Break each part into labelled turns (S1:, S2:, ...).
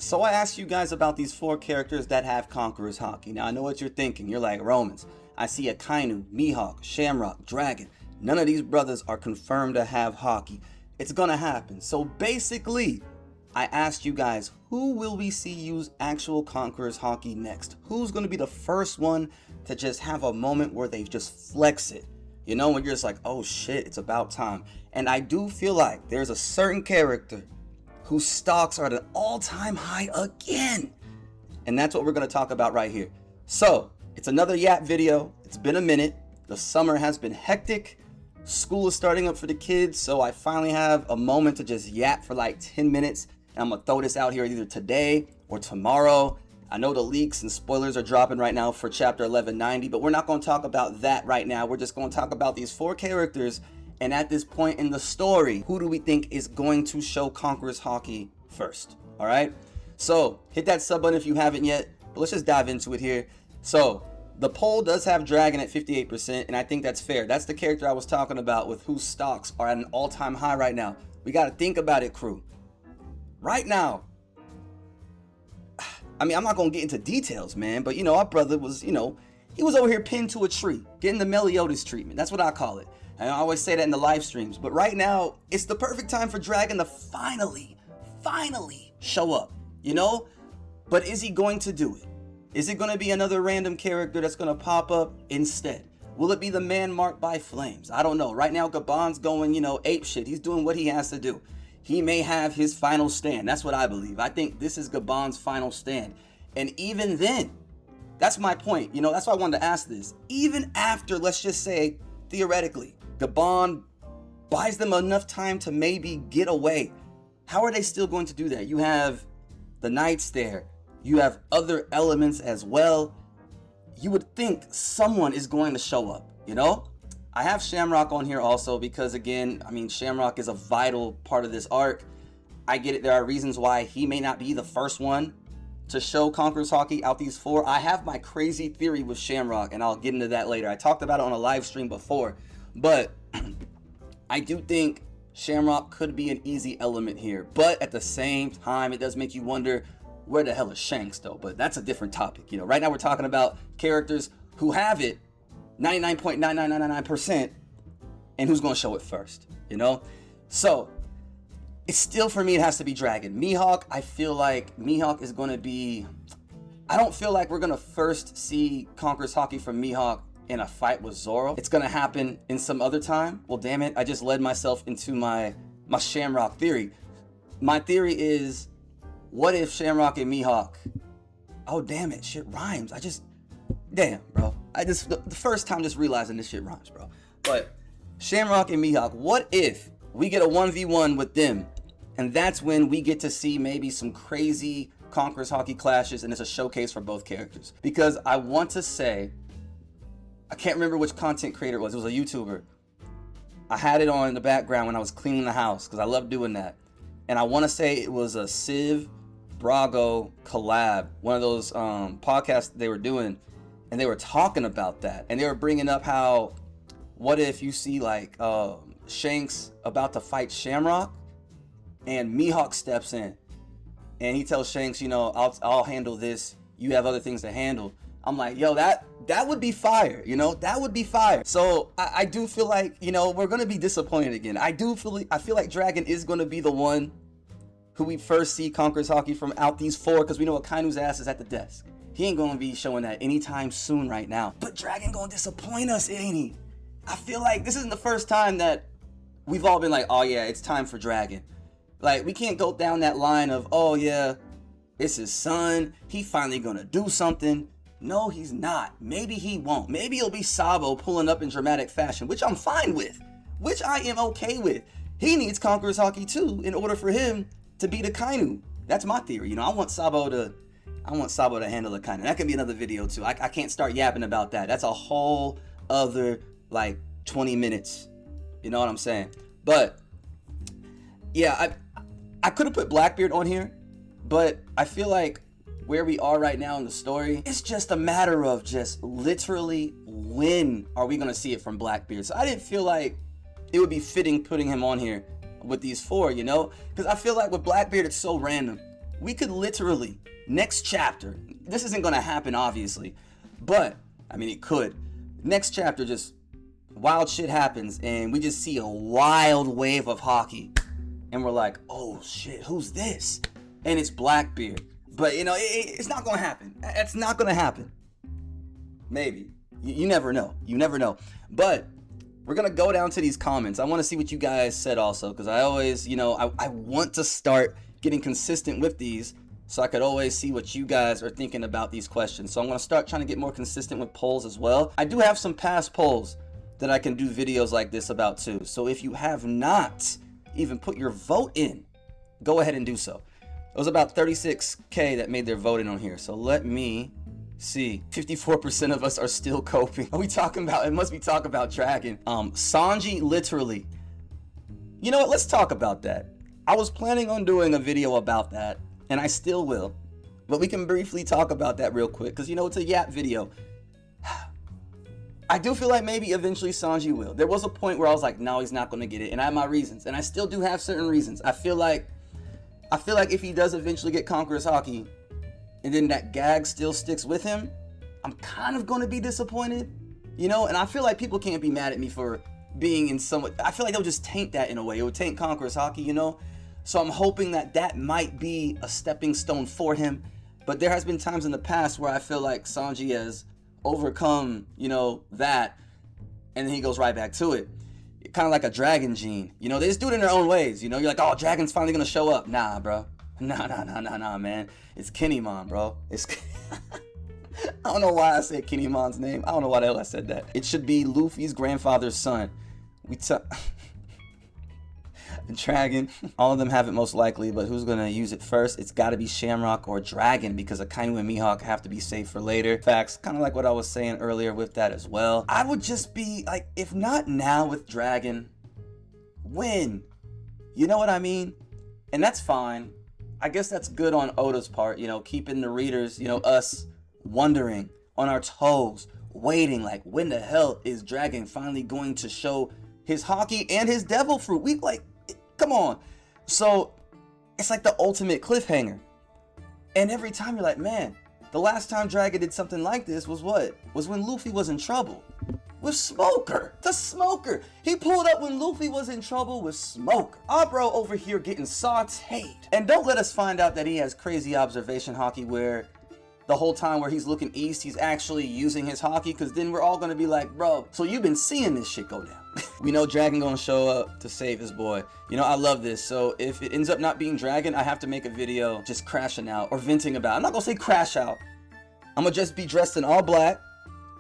S1: So I asked you guys about these 4 characters that have Conqueror's Haki. Now I know what you're thinking. You're like, Romans, I see Akainu, Mihawk, Shamrock, Dragon. None of these brothers are confirmed to have Haki. It's gonna happen. So basically, I asked you guys, who will we see use actual Conqueror's Haki next? Who's gonna be the first one to just have a moment where they just flex it? You know, when you're just like, oh shit, it's about time. And I do feel like there's a certain character whose stocks are at an all-time high again. And that's what we're gonna talk about right here. So, it's another Yap video. It's been a minute. The summer has been hectic. School is starting up for the kids, so I finally have a moment to just yap for like 10 minutes. And I'm gonna throw this out here either today or tomorrow. I know the leaks and spoilers are dropping right now for chapter 1190, but we're not gonna talk about that right now. We're just gonna talk about these 4 characters. And at this point in the story, who do we think is going to show Conqueror's Haki first? All right. So hit that sub button if you haven't yet, but let's just dive into it here. So the poll does have Dragon at 58%, and I think that's fair. That's the character I was talking about with whose stocks are at an all-time high right now. We got to think about it, crew. Right now, I mean, I'm not going to get into details, man, but, you know, our brother was, you know, he was over here pinned to a tree, getting the Meliodas treatment. That's what I call it. And I always say that in the live streams. But right now, it's the perfect time for Dragon to finally show up, you know? But is he going to do it? Is it going to be another random character that's going to pop up instead? Will it be the man marked by flames? I don't know. Right now, Gabon's going, you know, ape shit. He's doing what he has to do. He may have his final stand. That's what I believe. I think this is Gabon's final stand. And even then, that's my point. You know, that's why I wanted to ask this. Even after, let's just say, theoretically, Gabon buys them enough time to maybe get away, how are they still going to do that? You have the Knights there. You have other elements as well. You would think someone is going to show up, you know? I have Shamrock on here also because, again, I mean, Shamrock is a vital part of this arc. I get it. There are reasons why he may not be the first one to show Conqueror's Haki out these 4. I have my crazy theory with Shamrock, and I'll get into that later. I talked about it on a live stream before, but I do think Shamrock could be an easy element here. But at the same time, it does make you wonder, where the hell is Shanks, though? But that's a different topic. You know, right now we're talking about characters who have it 99.9999%, and who's going to show it first, you know? So it's still, for me, it has to be Dragon. Mihawk, I feel like Mihawk is going to be, I don't feel like we're going to first see Conqueror's Haki from Mihawk in a fight with Zoro. It's going to happen in some other time. Well, damn it, I just led myself into my Shamrock theory. My theory is, what if Shamrock and Mihawk, oh damn it, shit rhymes. Damn, bro. The first time just realizing this shit rhymes, bro. But Shamrock and Mihawk, what if we get a 1v1 with them, and that's when we get to see maybe some crazy Conqueror's Haki clashes, and it's a showcase for both characters? Because I want to say, I can't remember which content creator it was. It was a YouTuber. I had it on in the background when I was cleaning the house because I love doing that. And I want to say it was a Civ Brago collab, one of those podcasts they were doing, and they were talking about that. And they were bringing up how, what if you see like Shanks about to fight Shamrock, and Mihawk steps in, and he tells Shanks, you know, I'll handle this. You have other things to handle. I'm like, yo, that would be fire, you know, that would be fire. So I do feel like, you know, we're gonna be disappointed again. I feel like Dragon is gonna be the one who we first see Conqueror's Haki from out these 4, because we know Akainu's ass is at the desk. He ain't gonna be showing that anytime soon right now. But Dragon gonna disappoint us, ain't he? I feel like this isn't the first time that we've all been like, oh yeah, it's time for Dragon. Like, we can't go down that line of, oh yeah, it's his son, he finally gonna do something. No, he's not. Maybe he won't. Maybe it'll be Sabo pulling up in dramatic fashion, which I'm fine with, which I am okay with. He needs Conqueror's Haki too in order for him to beat Akainu. That's my theory. You know, I want Sabo to handle Akainu. That could be another video too. I can't start yapping about that. That's a whole other like 20 minutes. You know what I'm saying? But yeah, I could have put Blackbeard on here, but I feel like where we are right now in the story, it's just a matter of just literally when are we gonna see it from Blackbeard. So I didn't feel like it would be fitting putting him on here with these 4, you know, because I feel like with Blackbeard it's so random. we could literally, next chapter, this isn't gonna happen obviously, but, I mean it could. Next chapter, just wild shit happens and we just see a wild wave of Haki. And we're like, oh shit, who's this? And it's Blackbeard. But you know, it's not gonna happen. It's not gonna happen. Maybe. You never know. You never know. But we're gonna go down to these comments. I want to see what you guys said also, because I always, you know, I want to start getting consistent with these so I could always see what you guys are thinking about these questions. So I'm gonna start trying to get more consistent with polls as well. I do have some past polls that I can do videos like this about too. So if you have not even put your vote in, go ahead and do so. It was about 36K that made their vote in on here. So let me see. 54% of us are still coping. Are we talking about, it must be talking about Dragon. Sanji literally. You know what, let's talk about that. I was planning on doing a video about that, and I still will. But we can briefly talk about that real quick, because you know, it's a yap video. I do feel like maybe eventually Sanji will. There was a point where I was like, no, he's not going to get it. And I have my reasons. And I still do have certain reasons. I feel like if he does eventually get Conqueror's Haki, and then that gag still sticks with him, I'm kind of going to be disappointed. You know? And I feel like people can't be mad at me for being in somewhat... I feel like they'll just taint that in a way. It would taint Conqueror's Haki, you know? So I'm hoping that that might be a stepping stone for him. But there has been times in the past where I feel like Sanji has overcome, you know, that, and then he goes right back to it. Kind of like a dragon gene, you know. They just do it in their own ways, you know. You're like, oh, Dragon's finally gonna show up. Nah, bro. Nah, man. It's Kinemon, bro. It's I don't know why I said Kinemon's name. I don't know why the hell I said that. It should be Luffy's grandfather's son. Dragon, all of them have it most likely, but who's gonna use it first? It's gotta be Shamrock or Dragon, because Akainu and Mihawk have to be saved for later. Facts, kind of like what I was saying earlier with that as well. I would just be like, if not now with Dragon, when? You know what I mean? And that's fine. I guess that's good on Oda's part, you know, keeping the readers, you know, us wondering, on our toes, waiting, like, when the hell is Dragon finally going to show his Haki and his devil fruit? We like, come on. So it's like the ultimate cliffhanger. And every time you're like, man, the last time Dragon did something like this was what? Was when Luffy was in trouble with Smoker. The Smoker. He pulled up when Luffy was in trouble with Smoker. Our bro over here getting sauteed. And don't let us find out that he has crazy observation Haki where the whole time where he's looking east, he's actually using his Haki, because then we're all gonna be like, bro, so you've been seeing this shit go down. We know Dragon gonna show up to save his boy. You know, I love this. So if it ends up not being Dragon, I have to make a video just crashing out or venting about it. I'm not gonna say crash out. I'm gonna just be dressed in all black,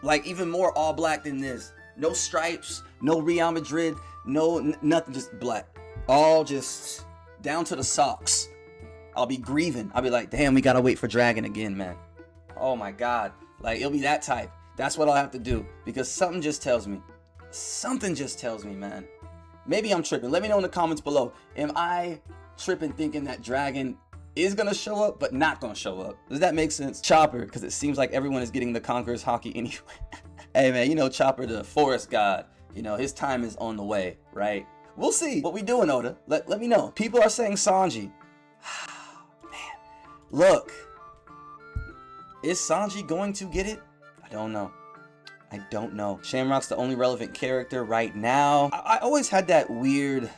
S1: like even more all black than this. No stripes, no Real Madrid, no nothing, just black. All just down to the socks. I'll be grieving. I'll be like, damn, we gotta wait for Dragon again, man. Oh my God, like it'll be that type. That's what I'll have to do, because something just tells me, man. Maybe I'm tripping. Let me know in the comments below. Am I tripping thinking that Dragon is gonna show up but not gonna show up? Does that make sense? Chopper, because it seems like everyone is getting the Conqueror's Haki anyway. Hey man, you know Chopper, the forest god, you know his time is on the way, right? We'll see. What we doing, Oda? Let me know. People are saying Sanji. Man, look. Is Sanji going to get it? I don't know. I don't know. Shamrock's the only relevant character right now. I always had that weird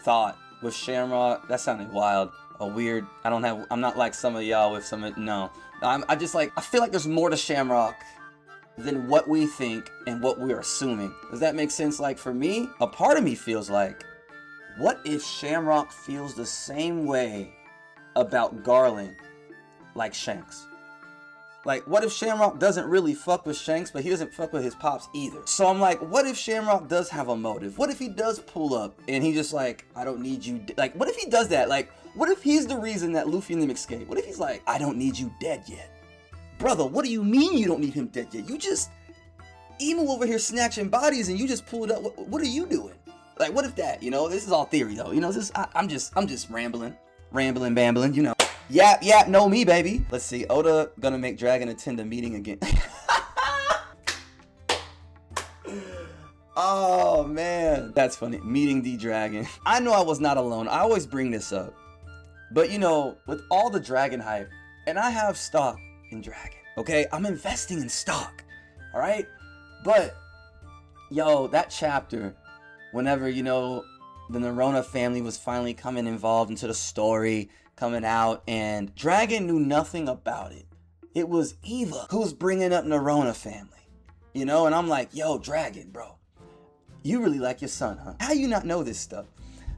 S1: thought with Shamrock. That sounded wild. I'm not like some of y'all with some, no. I just like, I feel like there's more to Shamrock than what we think and what we're assuming. Does that make sense? Like for me, a part of me feels like, what if Shamrock feels the same way about Garland like Shanks? Like, what if Shamrock doesn't really fuck with Shanks, but he doesn't fuck with his pops either? So I'm like, what if Shamrock does have a motive? What if he does pull up and he just like, I don't need you, like, what if he does that? Like, what if he's the reason that Luffy and them escape? What if he's like, I don't need you dead yet? Brother, what do you mean you don't need him dead yet? You just, Emu over here snatching bodies and you just pulled up, what are you doing? Like, what if that, you know, this is all theory though, you know, I'm just rambling, bambling, you know. Yap, know me, baby. Let's see, Oda gonna make Dragon attend a meeting again. Oh, man. That's funny. Meeting the Dragon. I know I was not alone. I always bring this up. But you know, with all the dragon hype, and I have stock in dragon, okay? I'm investing in stock, all right? But, yo, that chapter, whenever, you know, the Nerona family was finally coming involved into the story, coming out, and Dragon knew nothing about it. It was Eva who was bringing up Nerona family, you know? And I'm like, yo, Dragon, bro, you really like your son, huh? How you not know this stuff?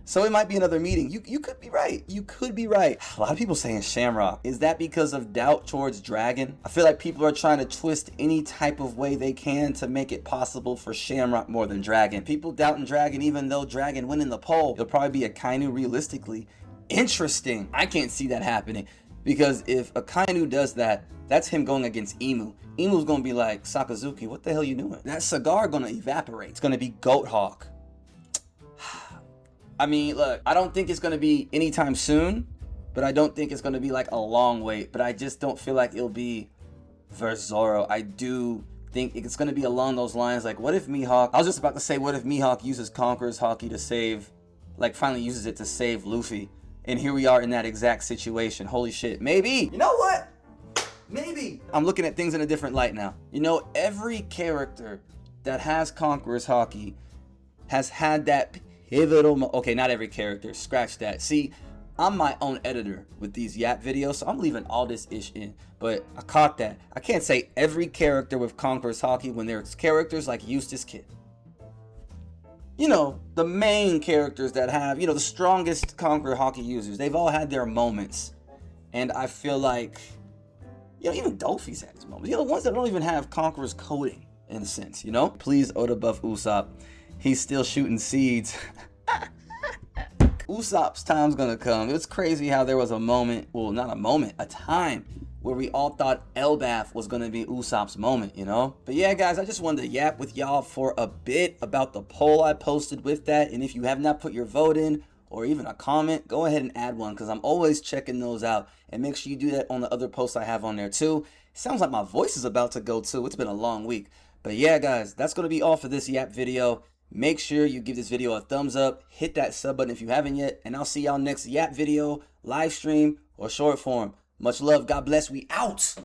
S1: So it might be another meeting. You could be right. You could be right. A lot of people saying Shamrock. Is that because of doubt towards Dragon? I feel like people are trying to twist any type of way they can to make it possible for Shamrock more than Dragon. People doubting Dragon even though Dragon went in the poll. It'll probably be Akainu realistically. Interesting. I can't see that happening. Because if Akainu does that, that's him going against Emu. Emu's gonna be like, Sakazuki, what the hell you doing? That cigar gonna evaporate. It's gonna be Goat Hawk. I mean, look, I don't think it's going to be anytime soon, but I don't think it's going to be like a long wait, but I just don't feel like it'll be versus Zoro. I do think it's going to be along those lines. Like, what if Mihawk, I was just about to say, what if Mihawk uses Conqueror's Haki to save, like finally uses it to save Luffy? And here we are in that exact situation. Holy shit. Maybe. You know what? Maybe. I'm looking at things in a different light now. You know, every character that has Conqueror's Haki has had that pivotal okay, not every character, scratch that. See, I'm my own editor with these Yap videos, so I'm leaving all this ish in, but I caught that. I can't say every character with Conqueror's Haki when there's characters like Eustace Kid. You know, the main characters that have, you know, the strongest Conqueror Haki users, they've all had their moments. And I feel like, you know, even Dolphy's had his moments. You know, the ones that don't even have Conqueror's coding, in a sense, you know? Please, Oda buff Usopp. He's still shooting seeds. Usopp's time's gonna come. It's crazy how there was a moment, well, not a moment, a time where we all thought Elbaf was gonna be Usopp's moment, you know? But yeah, guys, I just wanted to yap with y'all for a bit about the poll I posted with that. And if you have not put your vote in or even a comment, go ahead and add one because I'm always checking those out. And make sure you do that on the other posts I have on there too. It sounds like my voice is about to go too. It's been a long week. But yeah, guys, that's gonna be all for this Yap video. Make sure you give this video a thumbs up, hit that sub button if you haven't yet, and I'll see y'all next Yap video, live stream, or short form. Much love, God bless, we out!